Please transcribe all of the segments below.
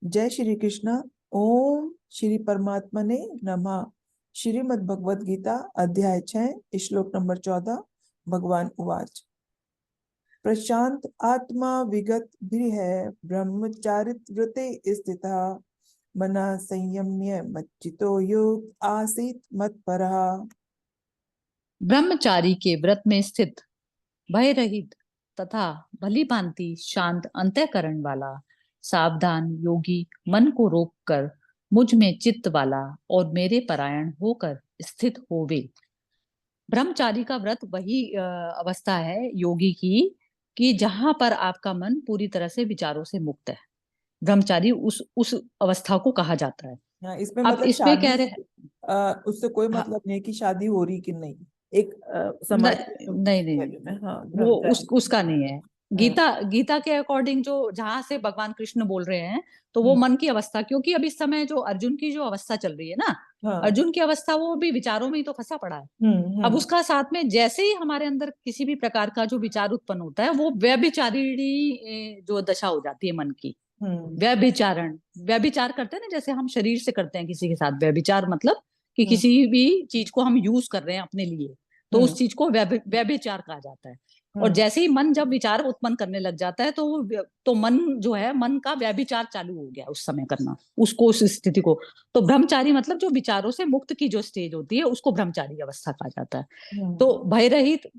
जय श्री कृष्ण। ओम श्री परमात्मने नमः। श्रीमद् भगवद गीता अध्याय 6 श्लोक नंबर 14। भगवान उवाच। प्रशांत आत्मा विगत है ब्रह्मचारित व्रते स्थिता मना संयम्य मच्चितो योग आसीत मत्परः। ब्रह्मचारी के व्रत में स्थित, भय रहित तथा भली भांति शांत अंतःकरण वाला, सावधान योगी मन को रोक कर मुझ में चित्त वाला और मेरे परायण होकर स्थित होवे। ब्रह्मचारी का व्रत वही अवस्था है योगी की कि जहां पर आपका मन पूरी तरह से विचारों से मुक्त है। ब्रह्मचारी उस अवस्था को कहा जाता है। हाँ, इसमें अब मतलब इसमें शादी कह रहे से उससे कोई हाँ, मतलब नहीं है कि शादी हो रही कि नहीं। एक समाज नहीं नहीं, value में, हाँ, वो ब्रह्मचारी। उसका नहीं है। हाँ। गीता गीता के अकॉर्डिंग जो जहां से भगवान कृष्ण बोल रहे हैं, तो वो हम्म। मन की अवस्था, क्योंकि अब इस समय जो अर्जुन की जो अवस्था चल रही है ना, हाँ। अर्जुन की अवस्था वो भी विचारों में ही तो फंसा पड़ा है। अब हम्म। उसका साथ में जैसे ही हमारे अंदर किसी भी प्रकार का जो विचार उत्पन्न होता है, वो व्यभिचारिणी जो दशा हो जाती है मन की। हम्म। व्यभिचारण, व्यभिचार करते हैं ना, जैसे हम शरीर से करते हैं किसी के साथ व्यभिचार, मतलब कि हम्म। किसी भी चीज को हम यूज कर रहे हैं अपने लिए, तो हम्म। उस चीज को व्यभिचार कहा जाता है। और हम्म। जैसे ही मन जब विचार उत्पन्न करने लग जाता है, तो तो मन जो है, मन का व्यभिचार चालू हो गया उस समय करना, उसको, उस स्थिति को। तो ब्रह्मचारी मतलब जो विचारों से मुक्त की जो स्टेज होती है, उसको ब्रह्मचारी अवस्था कहा जाता है। तो हम्म। भय रहित,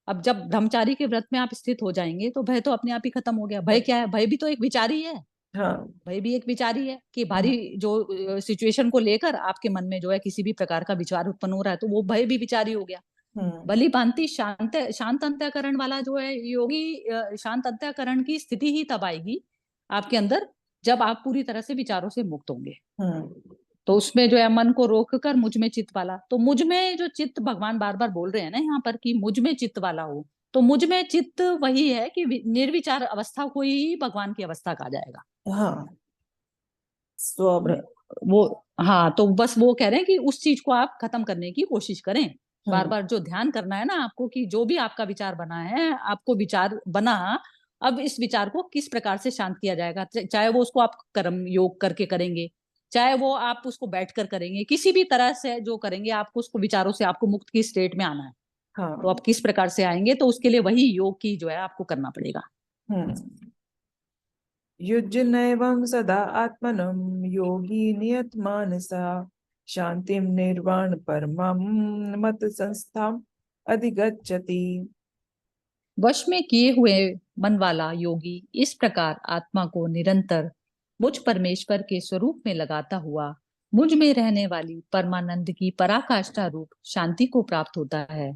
अब जब ब्रह्मचारी के व्रत में आप स्थित हो जाएंगे, तो भय तो अपने आप ही खत्म हो गया। भय क्या है? भय भी तो एक विचार ही है। हाँ। भय भी एक विचार ही है कि हम्म। भारी जो सिचुएशन को लेकर आपके मन में जो है किसी भी प्रकार का विचार उत्पन्न हो रहा है, तो वो भय भी विचार ही हो गया। हम्म। भली भांति शांत शांत अंतःकरण वाला जो है योगी, शांत अंतःकरण की स्थिति ही तब आएगी आपके अंदर, जब आप पूरी तरह से विचारों से मुक्त होंगे। हम्म। तो उसमें जो है मन को रोक कर मुझ में चित्त वाला, तो मुझ में जो चित्त भगवान बार बार बोल रहे हैं ना यहाँ पर कि मुझ में चित्त वाला हो, तो मुझ में चित्त वही है कि निर्विचार अवस्था को ही भगवान की अवस्था कहा जाएगा। हाँ, स्व में। वो, हाँ, तो बस वो कह रहे हैं कि उस चीज को आप खत्म करने की कोशिश करें। बार हम्म। बार जो ध्यान करना है ना आपको, कि जो भी आपका विचार बना है, आपको विचार बना, अब इस विचार को किस प्रकार से शांत किया जाएगा। चाहे वो उसको आप कर्म योग करके करेंगे, चाहे वो आप उसको बैठकर करेंगे, किसी भी तरह से जो करेंगे, आपको उसको विचारों से आपको मुक्त की स्टेट में आना है। तो हाँ। आप किस प्रकार से आएंगे, तो उसके लिए वही योग की जो है आपको करना पड़ेगा। हम्म। युज्यनैवं सदा आत्मनं योगी नियतमानसा शांतिं निर्वाण परमं मत संस्थाम अधिगच्छति। वश में किए हुए मन वाला योगी इस प्रकार आत्मा को निरंतर मुझ परमेश्वर के स्वरूप में लगाता हुआ मुझ में रहने वाली परमानंद की पराकाष्ठा रूप शांति को प्राप्त होता है।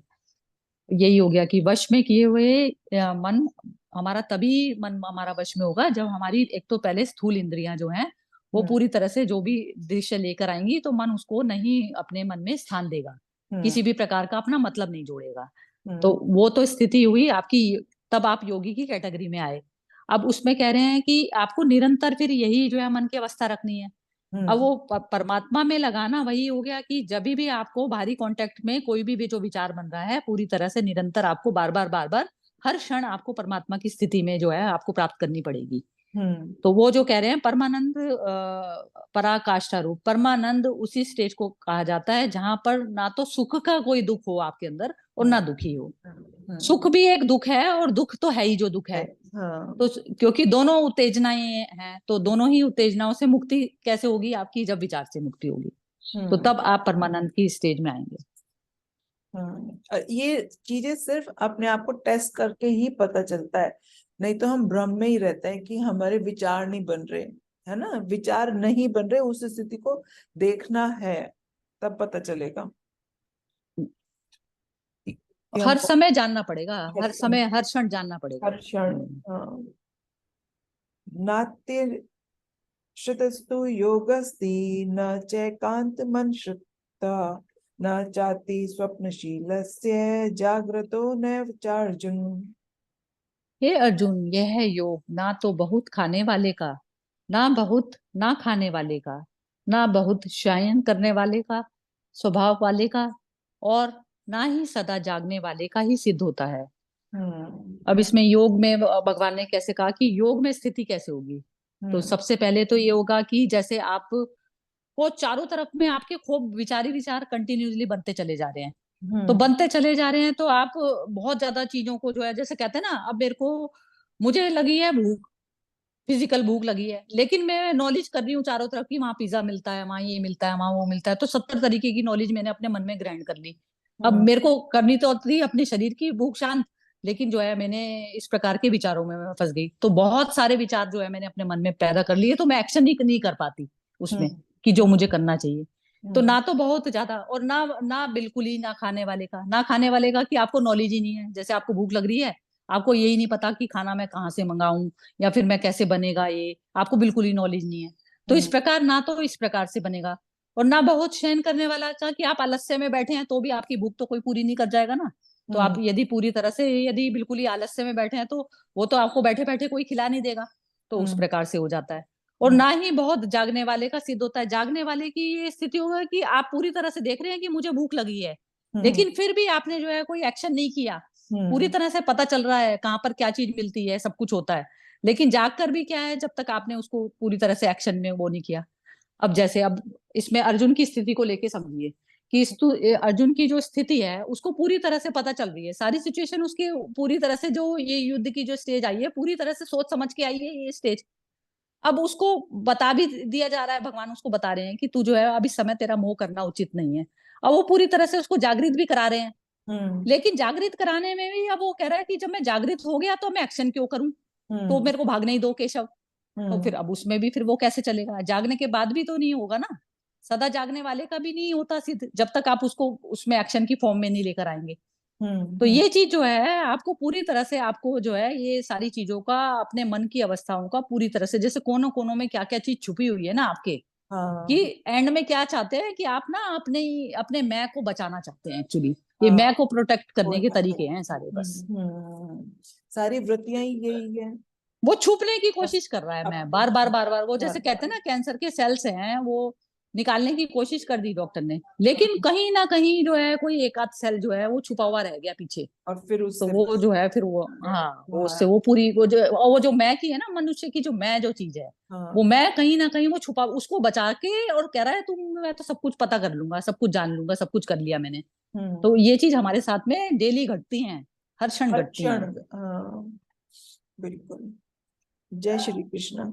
यही हो गया कि वश में किए हुए मन हमारा, तभी मन हमारा वश में होगा जब हमारी एक तो पहले स्थूल इंद्रियां जो हैं, वो हम्म। पूरी तरह से जो भी दृश्य लेकर आएंगी, तो मन उसको नहीं अपने मन में स्थान देगा, हम्म। किसी भी प्रकार का अपना मतलब नहीं जोड़ेगा। तो हम्म। वो तो स्थिति हुई आपकी, तब आप योगी की कैटेगरी में आए। अब उसमें कह रहे हैं कि आपको निरंतर फिर यही जो है मन की अवस्था रखनी है। अब हम्म। वो परमात्मा में लगाना वही हो गया कि जब भी आपको बाहरी कांटेक्ट में कोई भी जो विचार बन रहा है, पूरी तरह से निरंतर आपको बार बार हर क्षण आपको परमात्मा की स्थिति में जो है आपको प्राप्त करनी पड़ेगी। हम्म। तो वो जो कह रहे हैं परमानंद, पराकाष्ठा रूप परमानंद, उसी स्टेज को कहा जाता है जहां पर ना तो सुख का कोई दुख हो आपके अंदर और ना दुखी हो। सुख हम्म। भी एक दुख है और दुख तो है ही जो दुख है। है। हाँ। तो क्योंकि दोनों उत्तेजनाएं हैं, तो दोनों ही उत्तेजनाओं से मुक्ति कैसे होगी आपकी? जब विचार से मुक्ति होगी, तो हम्म। तब आप परमानंद की स्टेज में आएंगे। ये चीजें सिर्फ अपने आप को टेस्ट करके ही पता चलता है। नहीं तो हम भ्रम में ही रहते हैं कि हमारे विचार नहीं बन रहे। है ना, विचार नहीं बन रहे, उस स्थिति को देखना है, तब पता चलेगा कि हर हमको समय जानना पड़ेगा, हर कैसे। समय हर क्षण जानना पड़ेगा। हर क्षण। हाँ। नात्य श्रुतस्तु योगस्ति न चैकांत मनश्रुता न चाति स्वप्नशीलस्य जाग्रतो नैव चार्जुन। हे अर्जुन, यह है योग ना तो बहुत खाने वाले का, ना बहुत ना खाने वाले का, ना बहुत शयन करने वाले का, स्वभाव वाले का, और ना ही सदा जागने वाले का ही सिद्ध होता है। हम्म। अब इसमें योग में भगवान ने कैसे कहा कि योग में स्थिति कैसे होगी? तो सबसे पहले तो ये होगा कि जैसे आप को चारों तरफ में आपके खूब विचारी विचार कंटिन्यूअसली बनते चले जा रहे हैं, तो हम्म बनते चले जा रहे हैं, तो आप बहुत ज्यादा चीजों को जो है, जैसे कहते हैं ना, अब मेरे को मुझे लगी है भूख, फिजिकल भूख लगी है, लेकिन मैं नॉलेज कर रही हूँ चारों तरफ की, वहां पिज्जा मिलता है, वहां ये मिलता है, वहां वो मिलता है, तो 70 तरीके की नॉलेज मैंने अपने मन में ग्रहण कर ली। अब हम्म मेरे को करनी तो थी अपने शरीर की भूख शांत, लेकिन जो है मैंने इस प्रकार के विचारों में मैं फंस गई, तो बहुत सारे विचार जो है मैंने अपने मन में पैदा कर लिए, तो मैं एक्शन नहीं कर पाती उसमें, हम्म कि जो मुझे करना चाहिए। तो हम्म ना तो बहुत ज्यादा, और ना ना बिल्कुल ही ना खाने वाले का, ना खाने वाले का कि आपको नॉलेज ही नहीं है, जैसे आपको भूख लग रही है, आपको यही नहीं पता कि खाना मैं कहाँ से मंगाऊं, या फिर मैं कैसे बनेगा, ये आपको बिल्कुल ही नॉलेज नहीं है। तो इस हम्म प्रकार ना तो इस प्रकार से बनेगा, और ना बहुत शयन करने वाला था कि आप आलस्य में बैठे हैं तो भी आपकी भूख तो कोई पूरी नहीं कर जाएगा ना। तो आप हम्म यदि पूरी तरह से, यदि बिल्कुल ही आलस्य में बैठे हैं, तो वो तो आपको बैठे बैठे कोई खिला नहीं देगा, तो उस हम्म प्रकार से हो जाता है। और हम्म ना ही बहुत जागने वाले का सिद्ध होता है, जागने वाले की ये स्थिति होगा कि आप पूरी तरह से देख रहे हैं कि मुझे भूख लगी है, हम्म लेकिन फिर भी आपने जो है कोई एक्शन नहीं किया, पूरी हम्म तरह से पता चल रहा है कहाँ पर क्या चीज मिलती है, सब कुछ होता है, लेकिन जाग कर भी क्या है, जब तक आपने उसको पूरी तरह से एक्शन में वो नहीं किया। अब जैसे, अब इसमें अर्जुन की स्थिति को लेके समझिए कि अर्जुन की जो स्थिति है उसको पूरी तरह से पता चल रही है, सारी सिचुएशन उसके पूरी तरह से, जो ये युद्ध की जो स्टेज आई है पूरी तरह से सोच समझ के आई है ये स्टेज। अब उसको बता भी दिया जा रहा है, भगवान उसको बता रहे हैं कि तू जो है अभी समय तेरा मोह करना उचित नहीं है। अब वो पूरी तरह से उसको जागृत भी करा रहे हैं, हम्म लेकिन जागृत कराने में भी अब वो कह रहा है कि जब मैं जागृत हो गया तो मैं एक्शन क्यों करूं, तो हम्म मेरे को भागने ही दो केशव। तो फिर हम्म अब उसमें भी फिर वो कैसे चलेगा, जागने के बाद भी तो नहीं होगा ना, सदा जागने वाले का भी नहीं होता सिद्ध, जब तक आप उसको उसमें एक्शन की फॉर्म में नहीं लेकर आएंगे। तो हम्म ये चीज जो है आपको पूरी तरह से, आपको जो है ये सारी चीजों का, अपने मन की अवस्थाओं का पूरी तरह से, जैसे कोनों कोनों में क्या क्या चीज छुपी हुई है ना आपके, कि हाँ एंड में क्या चाहते हैं कि आप ना अपने अपने मैं को बचाना चाहते हैं एक्चुअली, ये हाँ मैं को प्रोटेक्ट करने के बोलना तरीके चाहिए। हैं सारे बस। सारी वृत्तियां ही यही है। वो छुपने की बस कोशिश कर रहा है, मैं अपने बार बार हाँ बार बार, वो जैसे बार कहते हैं बार ना कैंसर के सेल्स हैं वो निकालने की कोशिश कर दी डॉक्टर ने, लेकिन कहीं ना कहीं जो है कोई एक आध सेल जो है वो छुपा हुआ रह गया पीछे। और फिर तो उससे वो जो है फिर वो, हाँ, वो उससे बाहर वो पूरी वो जो मैं की है ना, मनुष्य की जो मैं जो चीज है, वो हाँ मैं कहीं ना कहीं वो छुपा, उसको बचा के और कह रहा है तुम, मैं तो सब कुछ पता कर लूंगा, सब कुछ जान लूंगा, सब कुछ कर लिया मैंने। हम्म तो ये चीज हमारे साथ में डेली घटती हैं, हर क्षण हर घटती हैं। क्षण हाँ बिल्कुल। जय श्री कृष्ण।